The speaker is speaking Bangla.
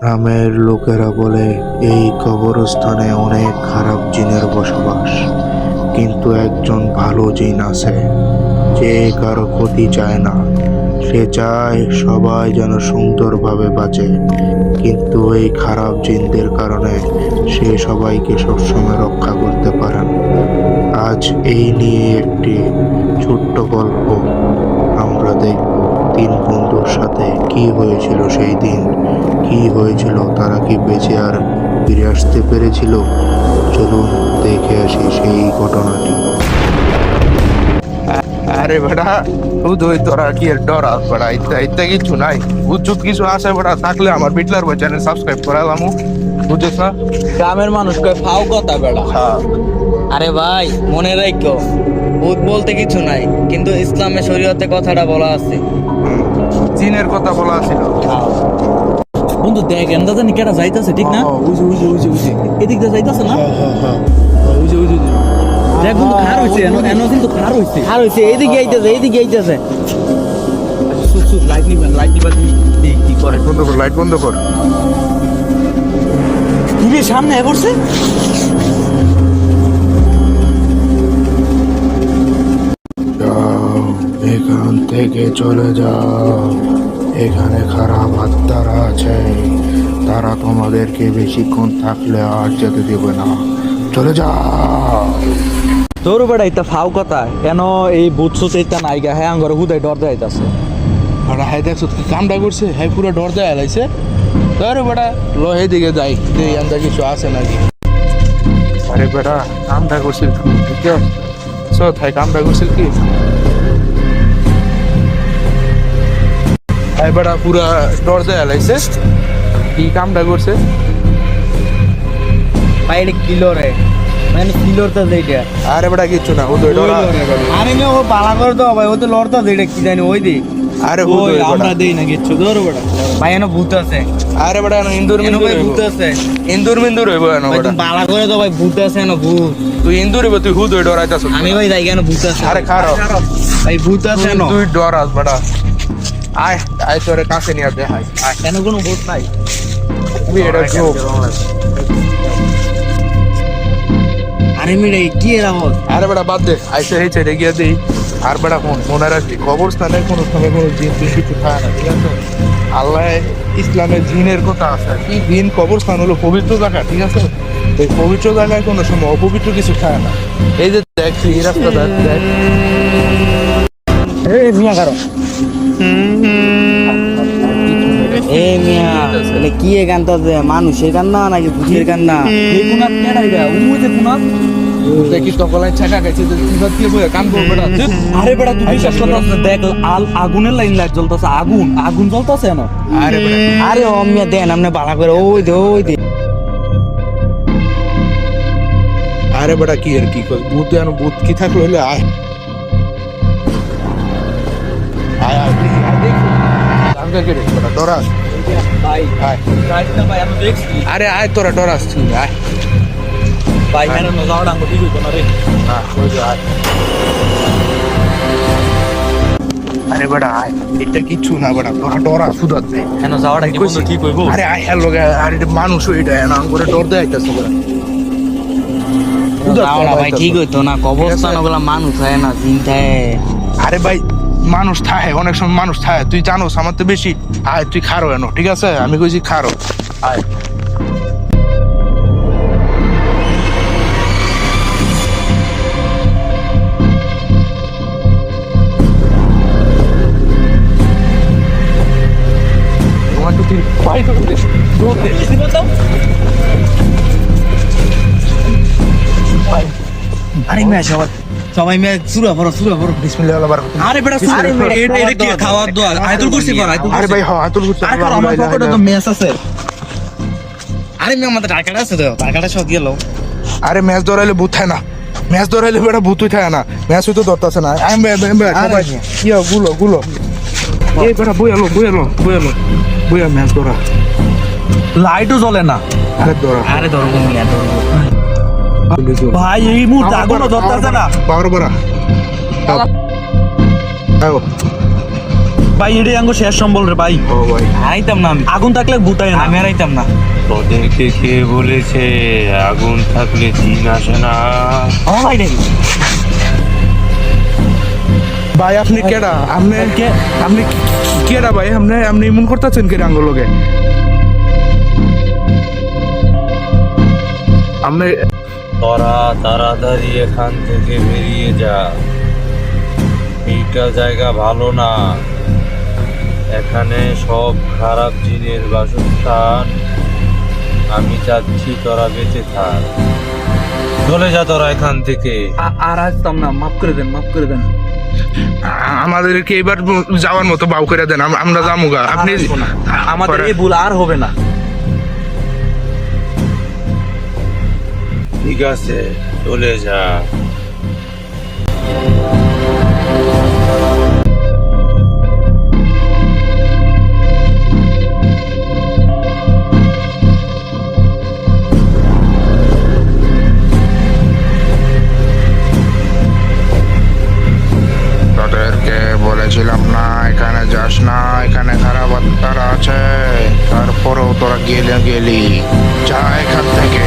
গ্রামের লোকেরা বলে এই কবরস্থানে অনেক খারাপ জিনের বসবাস, কিন্তু একজন ভালো জিন আছে যে কারো ক্ষতি চায় না। সে চায় সবাই যেন সুন্দরভাবে বাঁচে, কিন্তু এই খারাপ জিনদের কারণে সে সবাইকে সবসময় রক্ষা করতে পারে না। আজ এই নিয়ে একটি ছোট্ট গল্প আমরা দেখব। তিন বন্ধুর সাথে কি হয়েছিল সেই দিন, কি হয়েছিল, তারা কি বেঁচে আর ফিরে আসতে পেরেছিল। চলুন দেখে আসি সেই ঘটনাটি। আরে বেটা তুই তোরা কি এর ডর আস বেটা, ইত্যা ইত্যা কিছু নাই। উচ্চুত কিছু আসে বেটা, থাকলে আমার বিটলার বই চ্যানেল সাবস্ক্রাইব করালাম, বুঝছিস না? গ্রামের মানুষ কয় ফাও কথা বেড়া। হ্যাঁ, আরে ভাই মনে রাখো, ভূত বলতে কিছু নাই, কিন্তু ইসলামে শরীয়তে কথাটা বলা আছে। জিনের কথা বলা ছিল। বন্ধু দেখ এমদা জানি কেটা যাইতাছে, ঠিক না? এদিক দিয়ে যাইতাছে না? দেখ বন্ধু খার হইছে, এনো কিন্তু খার হইছে, এইদিকে আইতাছে। চুপ লাইট নিবেন কি করে। বন্ধ কর, লাইট বন্ধ কর। টিভির সামনে করছে। যাও, এখান থেকে চলে যাও। এখানে খারাপ আত্মারা আছে, তারা তোমাদেরকে বেশিক্ষণ থাকলে আর যেতে দেবে না। চলে যাও। তোর বেড়া ইতা ফাও কথা কেন? এই ভূত সুত ইতা নাইগা, হ্যাঁ আঙ্গরে হুদাই ডর যাইতাছে। বেটা হ্যাঁ দেখছো কি কামটা করছে, হ্যাঁ পুরো ডর দেয় লাইছে। তোর বেটা লো এদিকে যাই, দেই আন্দা কিছু আছে নাকি। আরে বেটা কামটা করছিল ঠিক আছে, সো থাই কামটা করছিল কি। হ্যাঁ বেটা পুরা ডর দেয় লাইছে, কি কামটা করছে। ভাই এটা কিলো রে, মানে কিলোর তো যেটা। আরে বেটা কিচ্ছু না, ও তো ডর। আরে মে ও পালা করে দাও ভাই, ও তো লড়তা যেটা কি জানি ওই দি। আরে ওই আমরা দেই না কিচ্ছু, ধরো বেটা। ভাই এনো ভূত আছে। আরে বেটা এনো ইন্দুর এনো মিন্দুর ভাই ভূত আছে। ইন্দুর মিন্দুর হইব এনো ভাই বেটা। তুমি পালা করে দাও ভাই, ভূত আছে এনো ভূত। তুই ইন্দুর হইব, তুই হুদ হই ডরাইতাছ। আমি ভাই যাই কেন ভূত আছে। আরে খারো ভাই ভূত আছে এনো। তুই ডরাস বেটা। আয় আয় তোরে কাছে নিয়ে দে। আয় আয়, কেন কোনো ভূত নাই? তুই এটা জোক। আরে মেরে কি এর আওয়াজ? আরে বেটা বাদ দে, আইসে এই ছেড়ে গিয়ে দিই। আর বেটা মনে রাখবি কবরস্থানে কোনো সময় কোনো জিন কিছু থাকে না, ঠিক আছে? আল্লাহ ইসলামের জিনের কথা আছে কি, জিন কবরস্থান হলো পবিত্র জায়গা, ঠিক আছে? এই পবিত্র জায়গায় কোনো সময় অপবিত্র কিছু থাকে না। এই যে দেখ তুই এই রাস্তাটা দেখ। এই মিয়া কারো এই মিয়া এটা কি এ গানটা যে মানুষের গান না নাকি ভূতের গান না? এই কোনা কেডাই গা উমু যে কোনা দেখি তকলাই ছাকা গেছে যে তুই দিয়ে বইয়া কান করবে না। আরে বেটা তুই বিশ্বাস করতাছ না? দেখ আগুনের লাইন লাইট জ্বলতাছে, আগুন জ্বলতাছে না। আরে বেটা আরে ও মিয়া দেন আপনি বালা করে ওই দে আরে বেটা কি আর কি কর, ভূত জানো ভূত কি থাকলো হইলে আয় আয় আয় দেখি, আয় দেখি আঙ্কা কে রে বেটা ডরাস। ভাই আয় রাইট না ভাই আমি দেখছি। আরে আয় তোরা ডরাস তুই আয়। ভাই কেন নজাও ডাঙ্গ ঠিক হইতো না রে। হ্যাঁ ওই যে আয়। আরে বেটা আয়, এটা কিচ্ছু না বেটা, তোরা ডরা সুদার দে। কেন যাওয়াটা কি বন্ধু ঠিক হইবো? আরে আয় হ্যাঁ লোকে, আরে এটা মানুষ ওইটা না করে ডর দেয় আইতাছে বেটা। যাওয়াটা ভাই ঠিক হইতো না, কবরস্থান ওগুলা মানুষ হয় না, জিন থাকে। আরে ভাই মানুষ থাকে, অনেক সময় মানুষ থাকে, তুই জানোস আমার তো বেশি। আয় তুই খারো এনো, ঠিক আছে? আমি কইছি খারো আয়। One, two, three, five, আরে মিয়া সবাই মিয়া সুরা ভরো। বিসমিল্লাহ আল্লাহ বারাকাত। আরে বেটা এটা কি খাওয়ার দোয়া? আয়াতুল কুরসি পড়, আয়াতুল আরে কুরসি। ভাই হ্যাঁ আতুল গুচ্ছ। আরে আমার পকেটে তো মেস আছে। আরে মিয়া আমাদের টাকাটা আছে তো, টাকাটা সব গেল। আরে ম্যাচ ধরাইলে ভূত থাকে না, ম্যাচ ধরাইলে বেটা ভূতই থাকে না, ম্যাচ হইতো ধরতেছে না। আমি কি গুলো এই বেটা বইয়ালো ম্যাচ ধরা। লাইটও জ্বলে না। আরে ধরা আরে ধরবো মিয়া ধরবো। ভাই এই মুহূর্তে আগুনও জ্বলতেছে না। বারো বারা ভাই এটাই আঙ্গো শেষ সম্বল রে ভাই। ও ভাই আইতাম না আমি, আগুন থাকলে ভূতায় না, আমি আর আইতাম না। তোদেরকে কে বলেছে আগুন থাকলে জিন আসে না? ও ভাই রে, ভাই আপনি কেডা? আপনি কেডা ভাই? আপনি ইমন করতেছেন কে আঙ্গুলকে? আপনি তোরা তাড়াতাড়ি এখান থেকে বেরিয়ে যা, এইটা জায়গা ভালো না, এখানে সব খারাপ জিনের বাসস্থান। আমি চাচ্ছি তোরা বেঁচে থাক, চলে যা তোরা এখান থেকে। আর আসতাম না, মাফ করে দেন, মাফ করে দেন। আমাদেরকে এবার যাওয়ার মতো বাউ করে দেন, আমরা যামুগা। আপনি আর আসবো না। আমাদের এই ভুল আর হবে না। ঠিক আছে, চলে যা। তোদেরকে বলেছিলাম না এখানে যাস না, এখানে খারাপ আত্মারা আছে, তারপরেও তোরা গেলি। যা এখান থেকে।